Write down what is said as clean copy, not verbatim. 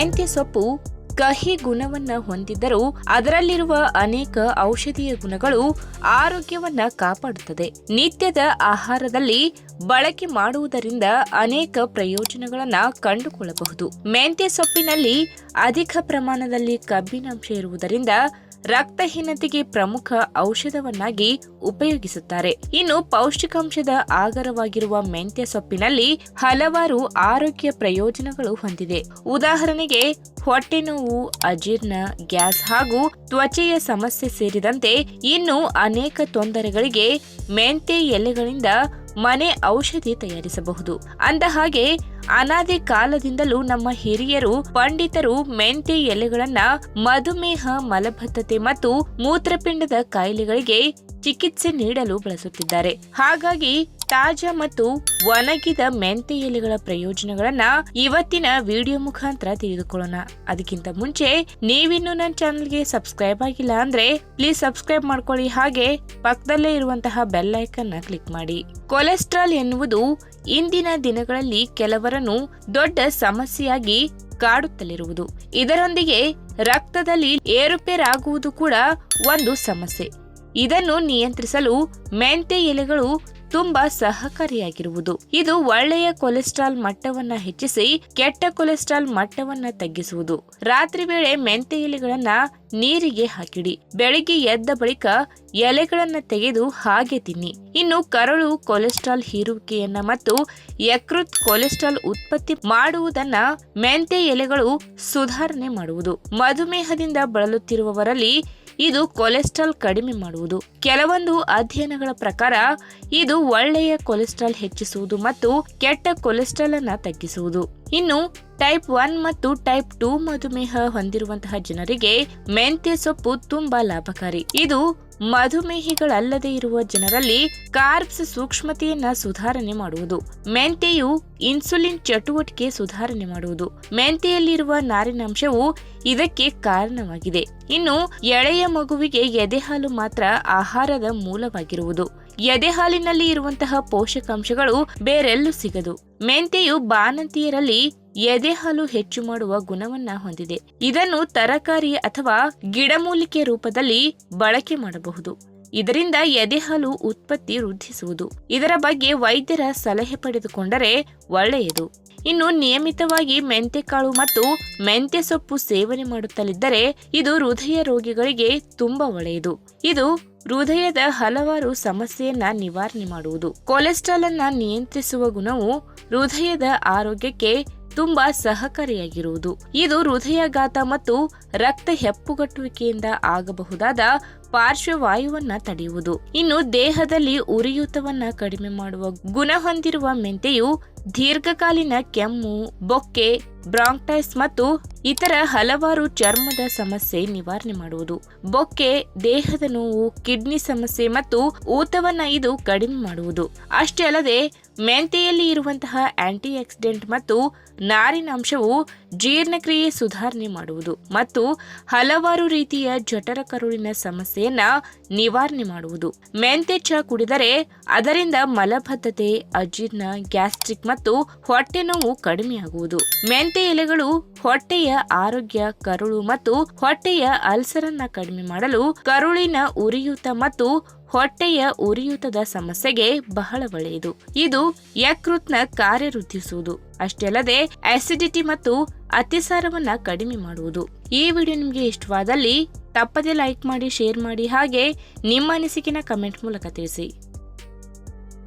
ಮೆಂತ್ಯ ಸೊಪ್ಪು ಕಹಿ ಗುಣವನ್ನ ಹೊಂದಿದ್ದರೂ ಅದರಲ್ಲಿರುವ ಅನೇಕ ಔಷಧೀಯ ಗುಣಗಳು ಆರೋಗ್ಯವನ್ನ ಕಾಪಾಡುತ್ತದೆ. ನಿತ್ಯದ ಆಹಾರದಲ್ಲಿ ಬಳಕೆ ಮಾಡುವುದರಿಂದ ಅನೇಕ ಪ್ರಯೋಜನಗಳನ್ನ ಕಂಡುಕೊಳ್ಳಬಹುದು. ಮೆಂತ್ಯ ಸೊಪ್ಪಿನಲ್ಲಿ ಅಧಿಕ ಪ್ರಮಾಣದಲ್ಲಿ ಕಬ್ಬಿನಾಂಶ ಇರುವುದರಿಂದ ರಕ್ತಹೀನತೆಗೆ ಪ್ರಮುಖ ಔಷಧವನ್ನಾಗಿ ಉಪಯೋಗಿಸುತ್ತಾರೆ. ಇನ್ನು ಪೌಷ್ಟಿಕಾಂಶದ ಆಗರವಾಗಿರುವ ಮೆಂತ್ಯ ಸೊಪ್ಪಿನಲ್ಲಿ ಹಲವಾರು ಆರೋಗ್ಯ ಪ್ರಯೋಜನಗಳು ಹೊಂದಿದೆ. ಉದಾಹರಣೆಗೆ ಹೊಟ್ಟೆ ನೋವು, ಅಜೀರ್ಣ, ಗ್ಯಾಸ್ ಹಾಗೂ ತ್ವಚೆಯ ಸಮಸ್ಯೆ ಸೇರಿದಂತೆ ಇನ್ನೂ ಅನೇಕ ತೊಂದರೆಗಳಿಗೆ ಮೆಂತ್ಯ ಎಲೆಗಳಿಂದ ಮನೆ ಔಷಧಿ ತಯಾರಿಸಬಹುದು. ಅಂದಹಾಗೆ ಅನಾದಿ ಕಾಲದಿಂದಲೂ ನಮ್ಮ ಹಿರಿಯರು ಪಂಡಿತರು ಮೆಂತ್ಯ ಎಲೆಗಳನ್ನ ಮಧುಮೇಹ, ಮಲಬದ್ಧತೆ ಮತ್ತು ಮೂತ್ರಪಿಂಡದ ಕಾಯಿಲೆಗಳಿಗೆ ಚಿಕಿತ್ಸೆ ನೀಡಲು ಬಳಸುತ್ತಿದ್ದಾರೆ. ಹಾಗಾಗಿ ತಾಜಾ ಮತ್ತು ಒಣಗಿದ ಮೆಂತ್ಯ ಎಲೆಗಳ ಪ್ರಯೋಜನಗಳನ್ನ ಇವತ್ತಿನ ವಿಡಿಯೋ ಮುಖಾಂತರ ತಿಳಿದುಕೊಳ್ಳೋಣ. ಅದಕ್ಕಿಂತ ಮುಂಚೆ ನೀವಿನ್ನು ನನ್ನ ಚಾನೆಲ್ಗೆ ಸಬ್ಸ್ಕ್ರೈಬ್ ಆಗಿಲ್ಲ ಅಂದ್ರೆ ಪ್ಲೀಸ್ ಸಬ್ಸ್ಕ್ರೈಬ್ ಮಾಡ್ಕೊಳ್ಳಿ, ಹಾಗೆ ಪಕ್ಕದಲ್ಲೇ ಇರುವಂತಹ ಬೆಲ್ ಐಕಾನ್ ಕ್ಲಿಕ್ ಮಾಡಿ. ಕೊಲೆಸ್ಟ್ರಾಲ್ ಎನ್ನುವುದು ಇಂದಿನ ದಿನಗಳಲ್ಲಿ ಕೆಲವರನ್ನು ದೊಡ್ಡ ಸಮಸ್ಯೆಯಾಗಿ ಕಾಡುತ್ತಲಿರುವುದು. ಇದರೊಂದಿಗೆ ರಕ್ತದಲ್ಲಿ ಏರುಪೇರಾಗುವುದು ಕೂಡ ಒಂದು ಸಮಸ್ಯೆ. ಇದನ್ನು ನಿಯಂತ್ರಿಸಲು ಮೆಂತ್ಯ ಎಲೆಗಳು ತುಂಬಾ ಸಹಕಾರಿಯಾಗಿರುವುದು. ಇದು ಒಳ್ಳೆಯ ಕೊಲೆಸ್ಟ್ರಾಲ್ ಮಟ್ಟವನ್ನ ಹೆಚ್ಚಿಸಿ ಕೆಟ್ಟ ಕೊಲೆಸ್ಟ್ರಾಲ್ ಮಟ್ಟವನ್ನ ತಗ್ಗಿಸುವುದು. ರಾತ್ರಿ ವೇಳೆ ಮೆಂತ್ಯ ಎಲೆಗಳನ್ನ ನೀರಿಗೆ ಹಾಕಿಡಿ. ಬೆಳಿಗ್ಗೆ ಎದ್ದ ಬಳಿಕ ಎಲೆಗಳನ್ನ ತೆಗೆದು ಹಾಗೆ ತಿನ್ನಿ. ಇನ್ನು ಕರಳು ಕೊಲೆಸ್ಟ್ರಾಲ್ ಹೀರುವಿಕೆಯನ್ನ ಮತ್ತು ಯಕೃತ್ ಕೊಲೆಸ್ಟ್ರಾಲ್ ಉತ್ಪತ್ತಿ ಮಾಡುವುದನ್ನ ಮೆಂತ್ಯ ಎಲೆಗಳು ಸುಧಾರಣೆ ಮಾಡುವುದು. ಮಧುಮೇಹದಿಂದ ಬಳಲುತ್ತಿರುವವರಲ್ಲಿ ಇದು ಕೊಲೆಸ್ಟ್ರಾಲ್ ಕಡಿಮೆ ಮಾಡುವುದು. ಕೆಲವೊಂದು ಅಧ್ಯಯನಗಳ ಪ್ರಕಾರ ಇದು ಒಳ್ಳೆಯ ಕೊಲೆಸ್ಟ್ರಾಲ್ ಹೆಚ್ಚಿಸುವುದು ಮತ್ತು ಕೆಟ್ಟ ಕೊಲೆಸ್ಟ್ರಾಲ್ ಅನ್ನ ತಗ್ಗಿಸುವುದು. ಇನ್ನು ಟೈಪ್ 1 ಮತ್ತು ಟೈಪ್ 2 ಮಧುಮೇಹ ಹೊಂದಿರುವಂತಹ ಜನರಿಗೆ ಮೆಂತ್ಯ ಸೊಪ್ಪು ತುಂಬಾ ಲಾಭಕಾರಿ. ಇದು ಮಧುಮೇಹಿಗಳಲ್ಲದೆ ಇರುವ ಜನರಲ್ಲಿ ಕಾರ್ಬ್ಸ್ ಸೂಕ್ಷ್ಮತೆಯನ್ನ ಸುಧಾರಣೆ ಮಾಡುವುದು. ಮೆಂತ್ಯೆಯು ಇನ್ಸುಲಿನ್ ಚಟುವಟಿಕೆ ಸುಧಾರಣೆ ಮಾಡುವುದು. ಮೆಂತ್ಯೆಯಲ್ಲಿರುವ ನಾರಿನಾಂಶವು ಇದಕ್ಕೆ ಕಾರಣವಾಗಿದೆ. ಇನ್ನು ಎಳೆಯ ಮಗುವಿಗೆ ಎದೆಹಾಲು ಮಾತ್ರ ಆಹಾರದ ಮೂಲವಾಗಿರುವುದು. ಎದೆಹಾಲಿನಲ್ಲಿ ಇರುವಂತಹ ಪೋಷಕಾಂಶಗಳು ಬೇರೆಲ್ಲೂ ಸಿಗದು. ಮೆಂತ್ಯೆಯು ಬಾಣಂತಿಯರಲ್ಲಿ ಎದೆಹಾಲು ಹೆಚ್ಚು ಮಾಡುವ ಗುಣವನ್ನ ಹೊಂದಿದೆ. ಇದನ್ನು ತರಕಾರಿ ಅಥವಾ ಗಿಡಮೂಲಿಕೆ ರೂಪದಲ್ಲಿ ಬಳಕೆ ಮಾಡಬಹುದು. ಇದರಿಂದ ಎದೆಹಾಲು ಉತ್ಪತ್ತಿ ವೃದ್ಧಿಸುವುದು. ಇದರ ಬಗ್ಗೆ ವೈದ್ಯರ ಸಲಹೆ ಪಡೆದುಕೊಂಡರೆ ಒಳ್ಳೆಯದು. ಇನ್ನು ನಿಯಮಿತವಾಗಿ ಮೆಂತ್ಯಕಾಳು ಮತ್ತು ಮೆಂತ್ಯ ಸೊಪ್ಪು ಸೇವನೆ ಮಾಡುತ್ತಲಿದ್ದರೆ ಇದು ಹೃದಯ ರೋಗಿಗಳಿಗೆ ತುಂಬಾ ಒಳ್ಳೆಯದು. ಇದು ಹೃದಯದ ಹಲವಾರು ಸಮಸ್ಯೆಯನ್ನ ನಿವಾರಣೆ ಮಾಡುವುದು. ಕೊಲೆಸ್ಟ್ರಾಲ್ ಅನ್ನ ನಿಯಂತ್ರಿಸುವ ಗುಣವು ಹೃದಯದ ಆರೋಗ್ಯಕ್ಕೆ ತುಂಬಾ ಸಹಕಾರಿಯಾಗಿರುವುದು. ಇದು ಹೃದಯಾಘಾತ ಮತ್ತು ರಕ್ತ ಹೆಪ್ಪುಗಟ್ಟುವಿಕೆಯಿಂದ ಆಗಬಹುದಾದ ಪಾರ್ಶ್ವವಾಯುವನ್ನ ತಡೆಯುವುದು. ಇನ್ನು ದೇಹದಲ್ಲಿ ಉರಿಯೂತವನ್ನ ಕಡಿಮೆ ಮಾಡುವ ಗುಣ ಹೊಂದಿರುವ ಮೆಂತ್ಯೆಯು ದೀರ್ಘಕಾಲೀನ ಕೆಮ್ಮು, ಬೊಕ್ಕೆ, ಬ್ರಾಂಕೈಟಿಸ್ ಮತ್ತು ಇತರ ಹಲವಾರು ಚರ್ಮದ ಸಮಸ್ಯೆ ನಿವಾರಣೆ ಮಾಡುವುದು. ಬೊಕ್ಕೆ, ದೇಹದ ನೋವು, ಕಿಡ್ನಿ ಸಮಸ್ಯೆ ಮತ್ತು ಊತವನ್ನ ಇದು ಕಡಿಮೆ ಮಾಡುವುದು. ಅಷ್ಟೇ ಅಲ್ಲದೆ ಮೆಂತ್ಯೆಯಲ್ಲಿ ಇರುವಂತಹ ಆಂಟಿ ಆಕ್ಸಿಡೆಂಟ್ ಮತ್ತು ನಾರಿನಾಂಶವು ಜೀರ್ಣಕ್ರಿಯೆ ಸುಧಾರಣೆ ಮಾಡುವುದು ಮತ್ತು ಹಲವಾರು ರೀತಿಯ ಜಠರ ಕರುಳಿನ ಸಮಸ್ಯೆಯನ್ನ ನಿವಾರಣೆ ಮಾಡುವುದು. ಮೆಂತ್ಯ ಚಹಾ ಕುಡಿದರೆ ಅದರಿಂದ ಮಲಬದ್ಧತೆ, ಅಜೀರ್ಣ, ಗ್ಯಾಸ್ಟ್ರಿಕ್ ಮತ್ತು ಹೊಟ್ಟೆ ನೋವು ಕಡಿಮೆಯಾಗುವುದು. ಮೆಂತ್ಯ ಎಲೆಗಳು ಹೊಟ್ಟೆಯ ಆರೋಗ್ಯ, ಕರುಳು ಮತ್ತು ಹೊಟ್ಟೆಯ ಅಲ್ಸರ್ ಅನ್ನ ಕಡಿಮೆ ಮಾಡಲು, ಕರುಳಿನ ಉರಿಯೂತ ಮತ್ತು ಹೊಟ್ಟೆಯ ಉರಿಯೂತದ ಸಮಸ್ಯೆಗೆ ಬಹಳ ಒಳ್ಳೆಯದು. ಇದು ಯಕೃತ್ನ ಕಾರ್ಯವೃದ್ಧಿಸುವುದು. ಅಷ್ಟೇ ಅಲ್ಲದೆ ಆಸಿಡಿಟಿ ಮತ್ತು ಅತಿಸಾರವನ್ನ ಕಡಿಮೆ ಮಾಡುವುದು. ಈ ವಿಡಿಯೋ ನಿಮಗೆ ಇಷ್ಟವಾದಲ್ಲಿ ತಪ್ಪದೇ ಲೈಕ್ ಮಾಡಿ, ಶೇರ್ ಮಾಡಿ, ಹಾಗೆ ನಿಮ್ಮ ಅನಿಸಿಕೆನ ಕಮೆಂಟ್ ಮೂಲಕ ತಿಳಿಸಿ.